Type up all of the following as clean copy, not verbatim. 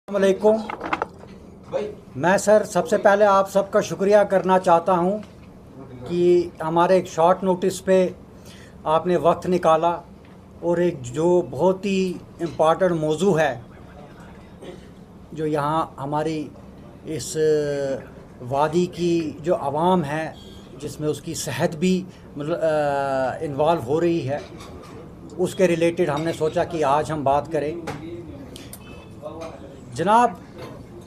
वालेकुम। मैं सर सबसे पहले आप सबका शुक्रिया करना चाहता हूं कि हमारे एक शॉर्ट नोटिस पे आपने वक्त निकाला और एक जो बहुत ही इम्पॉर्टेंट मौजू है जो यहाँ हमारी इस वादी की जो आवाम है जिसमें उसकी सेहत भी मतलब इन्वॉल्व हो रही है, उसके रिलेटेड हमने सोचा कि आज हम बात करें। जनाब,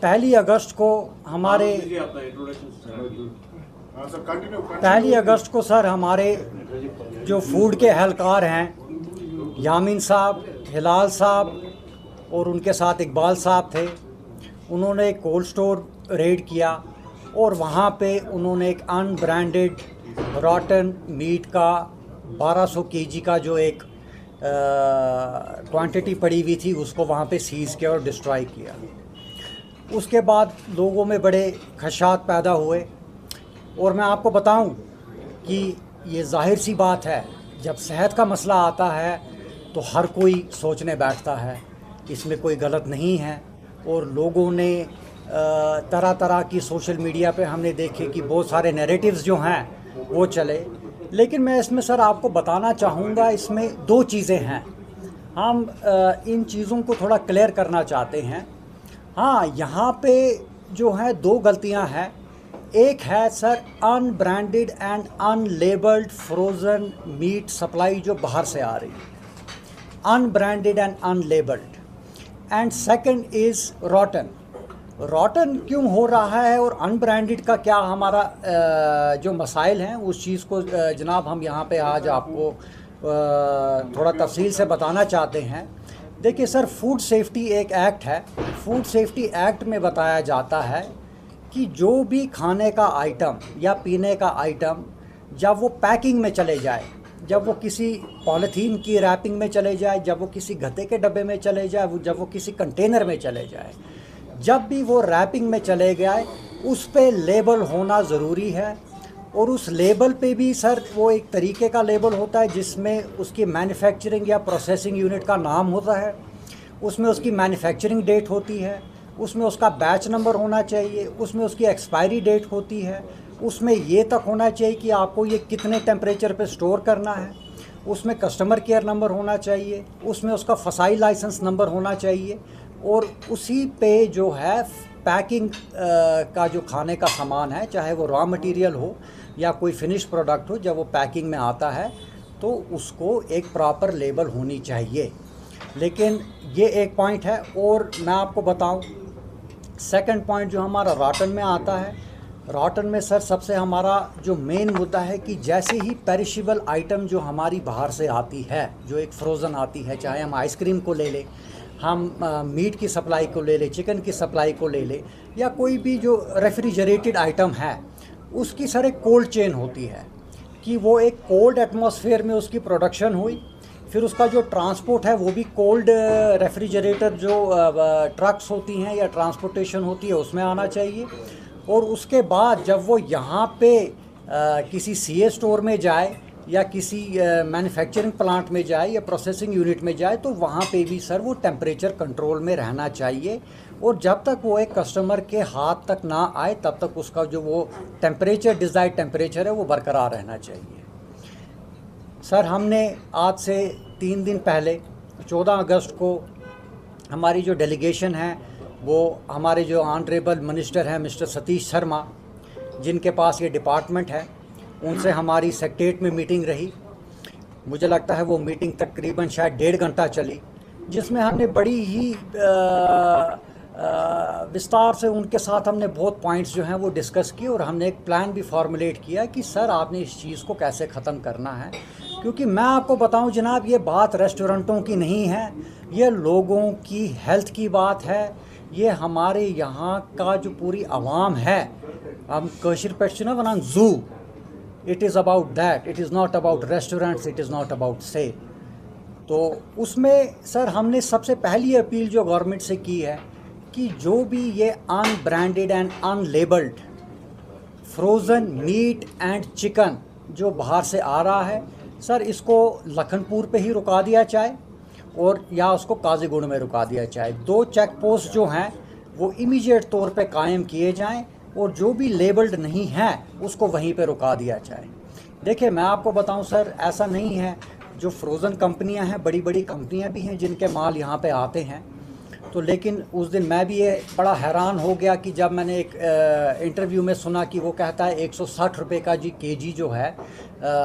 1 अगस्त को हमारे 1 अगस्त को सर हमारे जो फूड के एहलकार हैं यामीन साहब, हिलाल साहब और उनके साथ इकबाल साहब थे, उन्होंने एक कोल्ड स्टोर रेड किया और वहाँ पे उन्होंने एक अनब्रांडेड रॉटन मीट का 1200 केजी का जो एक क्वांटिटी पड़ी हुई थी उसको वहाँ पे सीज़ किया और डिस्ट्रॉय किया। उसके बाद लोगों में बड़े खदशात पैदा हुए और मैं आपको बताऊं कि ये जाहिर सी बात है, जब सेहत का मसला आता है तो हर कोई सोचने बैठता है, इसमें कोई गलत नहीं है। और लोगों ने तरह तरह की सोशल मीडिया पे हमने देखे कि बहुत सारे नैरेटिव्स जो हैं वो चले, लेकिन मैं इसमें सर आपको बताना चाहूँगा इसमें दो चीज़ें हैं। हम इन चीज़ों को थोड़ा क्लियर करना चाहते हैं। हाँ, यहाँ पे जो है दो गलतियाँ हैं। एक है sir unbranded and unlabelled frozen meet supply जो बाहर से आ रही है, unbranded and unlabelled. And second is रॉटन। रॉटन क्यों हो रहा है और अनब्रांडेड का क्या हमारा जो मसाइल हैं उस चीज़ को जनाब हम यहाँ पे आज आपको थोड़ा तफसील से बताना चाहते हैं। देखिए सर, फूड सेफ्टी एक एक्ट है। फूड सेफ्टी एक्ट में बताया जाता है कि जो भी खाने का आइटम या पीने का आइटम जब वो पैकिंग में चले जाए, जब वो किसी पॉलीथीन की रैपिंग में चले जाए, जब वो किसी गत्ते के डब्बे में चले जाए, जब वो किसी कंटेनर में चले जाए, जब भी वो रैपिंग में चले गए उस पे लेबल होना ज़रूरी है। और उस लेबल पे भी सर वो एक तरीके का लेबल होता है जिसमें उसकी मैन्युफैक्चरिंग या प्रोसेसिंग यूनिट का नाम होता है, उसमें उसकी मैन्युफैक्चरिंग डेट होती है, उसमें उसका बैच नंबर होना चाहिए, उसमें उसकी एक्सपायरी डेट होती है, उसमें ये तक होना चाहिए कि आपको ये कितने टेम्परेचर पे स्टोर करना है, उसमें कस्टमर केयर नंबर होना चाहिए, उसमें उसका फसाई लाइसेंस नंबर होना चाहिए। और उसी पे जो है पैकिंग का जो खाने का सामान है, चाहे वो रॉ मटेरियल हो या कोई फिनिश प्रोडक्ट हो, जब वो पैकिंग में आता है तो उसको एक प्रॉपर लेबल होनी चाहिए। लेकिन ये एक पॉइंट है। और मैं आपको बताऊं, सेकंड पॉइंट जो हमारा रॉटन में आता है, रॉटन में सर सबसे हमारा जो मेन मुद्दा है कि जैसे ही पेरिशेबल आइटम जो हमारी बाहर से आती है, जो एक फ्रोज़न आती है, चाहे हम आइसक्रीम को ले लें, हम मीट की सप्लाई को ले लें, चिकन की सप्लाई को ले लें, या कोई भी जो रेफ्रिजरेटेड आइटम है, उसकी सर एक कोल्ड चेन होती है कि वो एक कोल्ड एटमॉस्फेयर में उसकी प्रोडक्शन हुई, फिर उसका जो ट्रांसपोर्ट है वो भी कोल्ड रेफ्रिजरेटर जो ट्रक्स होती हैं या ट्रांसपोर्टेशन होती है उसमें आना चाहिए। और उसके बाद जब वो यहाँ पे किसी सीए स्टोर में जाए या किसी मैन्युफैक्चरिंग प्लांट में जाए या प्रोसेसिंग यूनिट में जाए तो वहाँ पे भी सर वो टेम्परेचर कंट्रोल में रहना चाहिए। और जब तक वो एक कस्टमर के हाथ तक ना आए तब तक उसका जो वो टेम्परेचर, डिज़ायर्ड टेम्परेचर है, वो बरकरार रहना चाहिए। सर हमने आज से 3 दिन पहले 14 अगस्त को हमारी जो डेलीगेशन है वो हमारे जो ऑनरेबल मिनिस्टर हैं मिस्टर सतीश शर्मा, जिनके पास ये डिपार्टमेंट है, उनसे हमारी सेक्रेटरीट में मीटिंग रही। मुझे लगता है वो मीटिंग तकरीबन शायद 1.5 घंटा चली, जिसमें हमने बड़ी ही विस्तार से उनके साथ हमने बहुत पॉइंट्स जो हैं वो डिस्कस किए और हमने एक प्लान भी फॉर्मुलेट किया कि सर आपने इस चीज़ को कैसे ख़त्म करना है। क्योंकि मैं आपको बताऊं जनाब, ये बात रेस्टोरेंटों की नहीं है, ये लोगों की हेल्थ की बात है। ये हमारे यहाँ का जो पूरी आवाम है, हम कशिर पे ना वनान जू, it is about that, it is not about restaurants, it is not about से। तो उसमें सर हमने सबसे पहली अपील जो गवर्नमेंट से की है कि जो भी ये unbranded and unlabelled frozen meet and chicken जो बाहर से आ रहा है, सर इसको लखनपुर पे ही रुका दिया जाए और या उसको काजीगुंड में रुका दिया जाए। 2 चेक पोस्ट जो हैं वो इमीडिएट तौर पे कायम किए जाएं और जो भी लेबल्ड नहीं हैं उसको वहीं पे रुका दिया जाए। देखिए मैं आपको बताऊं सर, ऐसा नहीं है, जो फ्रोज़न कंपनियां हैं, बड़ी बड़ी कंपनियां भी हैं जिनके माल यहाँ पे आते हैं। तो लेकिन उस दिन मैं भी ये बड़ा हैरान हो गया कि जब मैंने एक इंटरव्यू में सुना कि वो कहता है 160 रुपये का जी केजी जो है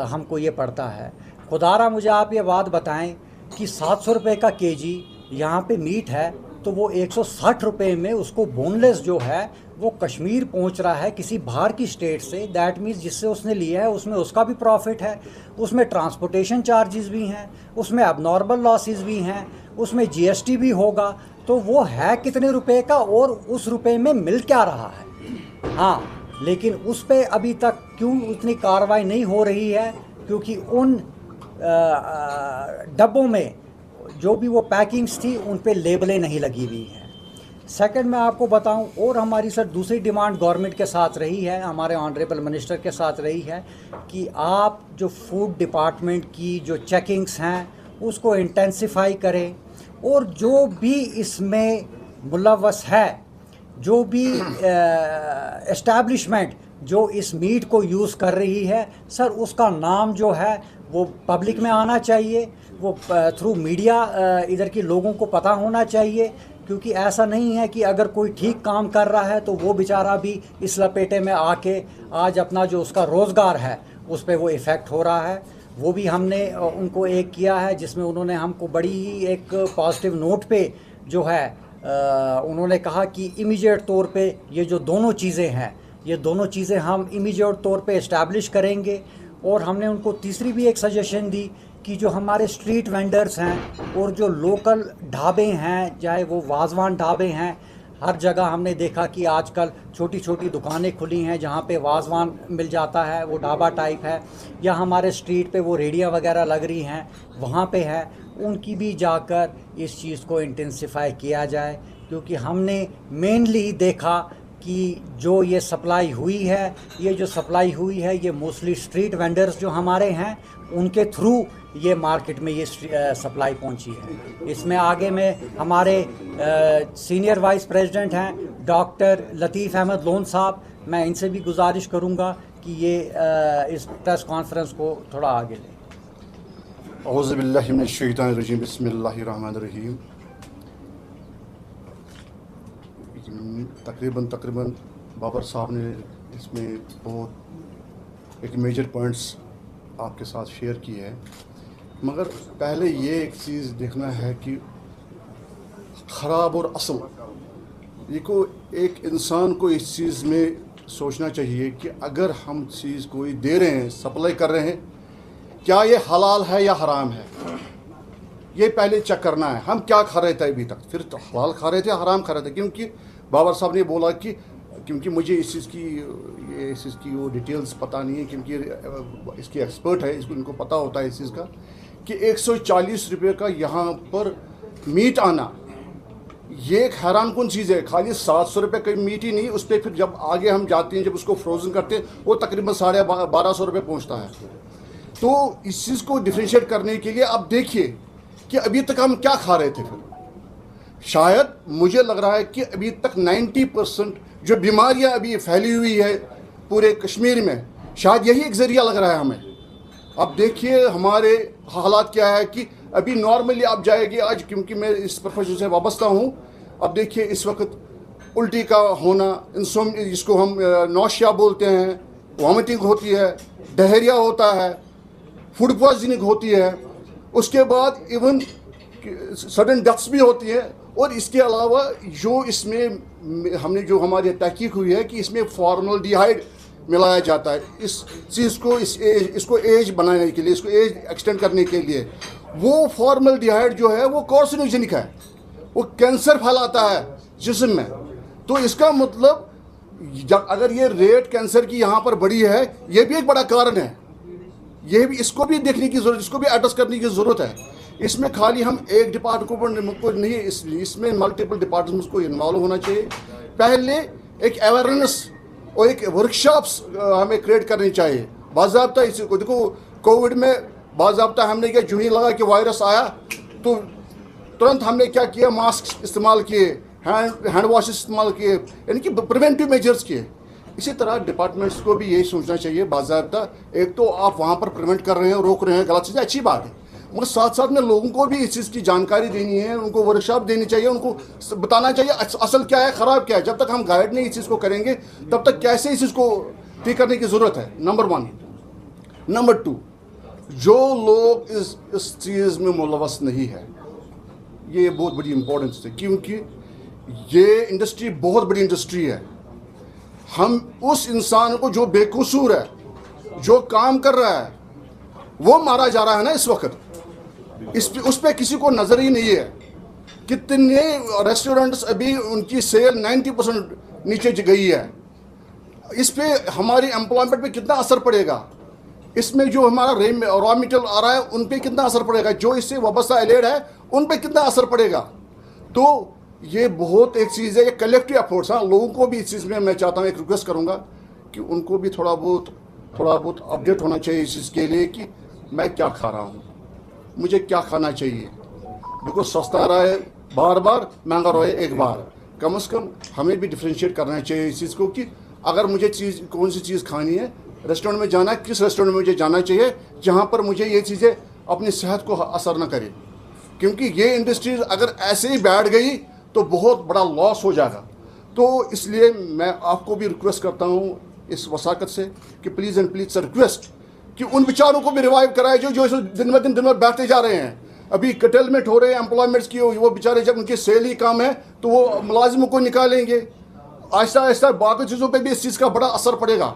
हमको ये पड़ता है। खुदारा मुझे आप ये बात बताएं कि 700 रुपये का केजी यहाँ पे मीट है, तो वो 160 रुपये में उसको बोनलेस जो है वो कश्मीर पहुँच रहा है किसी बाहर की स्टेट से। दैट मीन्स जिससे उसने लिया है उसमें उसका भी प्रॉफिट है, उसमें ट्रांसपोर्टेशन चार्जेस भी हैं, उसमें अबनॉर्मल लॉसेस भी हैं, उसमें जीएसटी भी होगा। तो वो है कितने रुपए का और उस रुपए में मिल क्या रहा है। हाँ, लेकिन उस पे अभी तक क्यों उतनी कार्रवाई नहीं हो रही है? क्योंकि उन डब्बों में जो भी वो पैकिंग्स थी उन पे लेबलें नहीं लगी हुई हैं। सेकंड मैं आपको बताऊं, और हमारी सर दूसरी डिमांड गवर्नमेंट के साथ रही है, हमारे ऑनरेबल मिनिस्टर के साथ रही है कि आप जो फूड डिपार्टमेंट की जो चेकिंग्स हैं उसको इंटेंसिफाई करें, और जो भी इसमें मुलव्वस है, जो भी एस्टैब्लिशमेंट जो इस मीट को यूज़ कर रही है सर, उसका नाम जो है वो पब्लिक में आना चाहिए, वो थ्रू मीडिया इधर के लोगों को पता होना चाहिए। क्योंकि ऐसा नहीं है कि अगर कोई ठीक काम कर रहा है तो वो बेचारा भी इस लपेटे में आके आज अपना जो उसका रोज़गार है उस पर वो इफ़ेक्ट हो रहा है। वो भी हमने उनको एक किया है जिसमें उन्होंने हमको बड़ी ही एक पॉजिटिव नोट पे जो है उन्होंने कहा कि इमीडिएट तौर पे ये जो दोनों चीज़ें हैं, ये दोनों चीज़ें हम इमीडिएट तौर पे इस्टेब्लिश करेंगे। और हमने उनको तीसरी भी एक सजेशन दी कि जो हमारे स्ट्रीट वेंडर्स हैं और जो लोकल ढाबे हैं, चाहे वो वाजवान ढाबे हैं, हर जगह हमने देखा कि आजकल छोटी छोटी दुकानें खुली हैं जहाँ पे वाजवान मिल जाता है, वो ढाबा टाइप है, या हमारे स्ट्रीट पे वो रेडियाँ वगैरह लग रही हैं वहाँ पे है, उनकी भी जाकर इस चीज़ को इंटेंसिफाई किया जाए। क्योंकि हमने मेनली देखा कि जो ये सप्लाई हुई है, ये मोस्टली स्ट्रीट वेंडर्स जो हमारे हैं उनके थ्रू ये मार्केट में ये सप्लाई पहुंची है। इसमें आगे में हमारे सीनियर वाइस प्रेसिडेंट हैं डॉक्टर लतीफ़ अहमद लोन साहब, मैं इनसे भी गुजारिश करूंगा कि ये इस प्रेस कॉन्फ्रेंस को थोड़ा आगे लें। औज़ु बिल्लाहि मिनश शैतानिर रजीम, बिस्मिल्लाहिर रहमानिर रहीम। तकरीबन बाबर साहब ने इसमें बहुत एक मेजर पॉइंट्स आपके साथ शेयर किए हैं, मगर पहले ये एक चीज़ देखना है कि ख़राब और असल, ये को एक इंसान को इस चीज़ में सोचना चाहिए कि अगर हम चीज़ कोई दे रहे हैं, सप्लाई कर रहे हैं, क्या ये हलाल है या हराम है, ये पहले चेक करना है। हम क्या खा रहे थे अभी तक, फिर तो हलाल खा रहे थे, हराम खा रहे थे। क्योंकि बाबर साहब ने बोला कि क्योंकि मुझे इस चीज़ की वो डिटेल्स पता नहीं है, क्योंकि इसके एक्सपर्ट है, इसको इनको पता होता है इस चीज़ का कि 140 रुपये का यहाँ पर मीट आना, ये एक हैरान कौन चीज़ है। खाली 700 रुपये का मीट ही नहीं, उस पर फिर जब आगे हम जाते हैं, जब उसको फ्रोज़न करते हैं, वो तकरीबन 1250 रुपये पहुँचता है। तो इस चीज़ को डिफ्रेंशिएट करने के लिए अब देखिए कि अभी तक हम क्या खा रहे थे। फिर शायद मुझे लग रहा है कि अभी तक 90% जो बीमारियां अभी फैली हुई है पूरे कश्मीर में, शायद यही एक ज़रिया लग रहा है हमें। अब देखिए हमारे हालात क्या है कि अभी नॉर्मली आप जाएंगे आज, क्योंकि मैं इस प्रोफेशन से वाबस्ता हूँ, अब देखिए इस वक्त उल्टी का होना, जिसको हम नौशिया बोलते हैं, वॉमिटिंग होती है, डायरिया होता है, फूड पॉइजनिंग होती है, उसके बाद इवन सडन डेथ्स भी होती है। और इसके अलावा जो इसमें हमने जो हमारी तहकीक हुई है कि इसमें फॉर्मल्डिहाइड मिलाया जाता है इस चीज़ को, इसको एज बनाने के लिए, इसको एज एक्सटेंड करने के लिए। वो फॉर्मल्डिहाइड जो है वो कार्सिनोजेनिक है, वो कैंसर फैलाता है जिस्म में। तो इसका मतलब अगर ये रेट कैंसर की यहाँ पर बढ़ी है, ये भी एक बड़ा कारण है। ये भी, इसको भी देखने की ज़रूरत, इसको भी एड्रेस करने की ज़रूरत है। इसमें खाली हम एक डिपार्टमेंट को नहीं, इसमें मल्टीपल डिपार्टमेंट्स को इन्वॉल्व होना चाहिए। पहले एक अवेयरनेस और एक वर्कशॉप्स हमें क्रिएट करनी चाहिए बाज़ाब्ता। इसी को देखो, कोविड में बाज़ाब्ता हमने क्या, जो ही लगा कि वायरस आया तो तुरंत हमने क्या किया, मास्क इस्तेमाल किए, हैंड वॉश इस्तेमाल किए, यानी कि प्रिवेंटिव मेजर्स किए। इसी तरह डिपार्टमेंट्स को भी यही सोचना चाहिए बाज़ाब्ता। एक तो आप वहाँ पर प्रिवेंट कर रहे हैं, रोक रहे हैं, गलत चीज़ अच्छी बात है, मगर साथ साथ में लोगों को भी इस चीज़ की जानकारी देनी है, उनको वर्कशॉप देनी चाहिए, उनको बताना चाहिए असल क्या है, ख़राब क्या है। जब तक हम गाइड नहीं इस चीज़ को करेंगे तब तक कैसे इस चीज़ को ठीक करने की ज़रूरत है, नंबर 1। नंबर 2, जो लोग इस चीज़ में मुलवस नहीं है, ये बहुत बड़ी इंपॉर्टेंस है, क्योंकि ये इंडस्ट्री बहुत बड़ी इंडस्ट्री है। हम उस इंसान को जो बेकसूर है, जो काम कर रहा है, वो मारा जा रहा है ना इस वक्त। उस पर किसी को नज़र ही नहीं है। कितने रेस्टोरेंट्स अभी उनकी सेल 90% नीचे गई है। इस पे हमारी एम्प्लॉयमेंट पे कितना असर पड़ेगा, इसमें जो हमारा रॉ मटेरियल आ रहा है उन पे कितना असर पड़ेगा, जो इससे वाबस्ता एलेड है उन पे कितना असर पड़ेगा। तो ये बहुत एक चीज़ है, ये कलेक्टिव एफर्ट्स। हाँ, लोगों को भी इस चीज़ में मैं चाहता हूँ, एक रिक्वेस्ट करूँगा कि उनको भी थोड़ा बहुत अपडेट होना चाहिए इस चीज़ के लिए कि मैं क्या खा रहा हूँ, मुझे क्या खाना चाहिए। बिल्कुल सस्ता रहा है बार बार, महंगा रहा है एक बार। कम से कम हमें भी डिफ्रेंशिएट करना चाहिए इस चीज़ को कि अगर मुझे कौन सी चीज़ खानी है, रेस्टोरेंट में जाना है, किस रेस्टोरेंट में मुझे जाना चाहिए जहाँ पर मुझे ये चीज़ें अपनी सेहत को असर न करे। क्योंकि ये इंडस्ट्रीज अगर ऐसे ही बैठ गई तो बहुत बड़ा लॉस हो जाएगा। तो इसलिए मैं आपको भी रिक्वेस्ट करता हूँ इस वसाकत से कि प्लीज़ एंड प्लीज़ रिक्वेस्ट कि उन बेचारों को भी रिवाइव कराए जो दिन ब दिन बैठते जा रहे हैं। अभी कटेलमेंट हो रहे हैं एम्प्लॉयमेंट्स की, वो बेचारे जब उनकी सेल ही कम है तो वो मुलाजिमों को निकालेंगे। आहिस्ता आहिस्ता बाकी चीज़ों पे भी इस चीज़ का बड़ा असर पड़ेगा।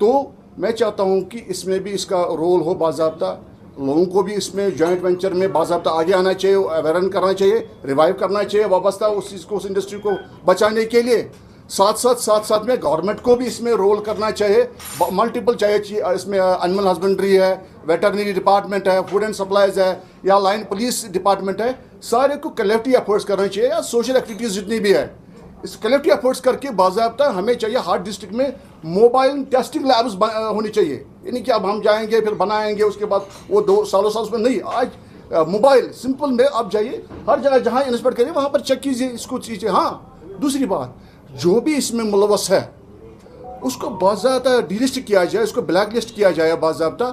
तो मैं चाहता हूँ कि इसमें भी इसका रोल हो बाज़ाब्ता, लोगों को भी इसमें जॉइंट वेंचर में बाज़ाब्ता आगे आना चाहिए, अवेयरन करना चाहिए, रिवाइव करना चाहिए वाबस्ता उस चीज़ को, उस इंडस्ट्री को बचाने के लिए। साथ साथ में गवर्नमेंट को भी इसमें रोल करना चाहिए, मल्टीपल चाहिए। इसमें एनिमल हस्बेंड्री है, वेटरनरी डिपार्टमेंट है, फूड एंड सप्लाईज है, या लाइन पुलिस डिपार्टमेंट है, सारे को कलेक्टिव एफर्ट्स करना चाहिए, या सोशल एक्टिविटीज़ जितनी भी है इस कलेक्टिव एफर्ट्स करके बाज़ाब्ता हमें चाहिए हर डिस्ट्रिक्ट में मोबाइल टेस्टिंग लैब्स होनी चाहिए। यानी कि अब हम जाएंगे फिर बनाएंगे, उसके बाद वो 2 सालों में नहीं, आज मोबाइल सिंपल में आप जाइए, हर जगह जहाँ इंस्पेक्ट करिए वहाँ पर चेक कीजिए इसको चीज़ें। हाँ, दूसरी बात, जो भी इसमें मुलवस है उसको बाज़ाब्ता डीलिस्ट किया जाए, उसको ब्लैक लिस्ट किया जाए बाज़ाब्ता।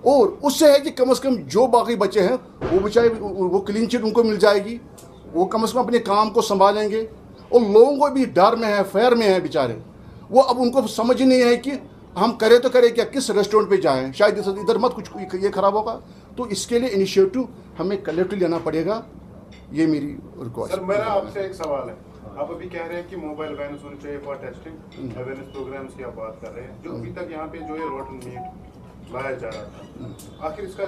और उससे है कि कम से कम जो बाकी बचे हैं वो बेचारे वो क्लीन चिट उनको मिल जाएगी, वो कम से कम अपने काम को संभालेंगे। और लोगों को भी डर में है, फेयर में है बेचारे, वो अब उनको समझ ही नहीं है कि हम करें तो करें क्या, किस रेस्टोरेंट पे जाएं, शायद इधर मत कुछ ये ख़राब होगा। तो इसके लिए इनिशिएटिव हमें कलेक्टिव लेना पड़ेगा, ये मेरी रिक्वेस्ट। सर, मेरा आपसे एक सवाल है। आप अभी कह रहे हैं कि मोबाइल वैन होनी चाहिए फॉर टेस्टिंग, अवेयरनेस प्रोग्राम्स की आप बात कर रहे हैं, जो अभी तक यहाँ पे जो ये रोटन मीट लाया जा रहा था, आखिर इसका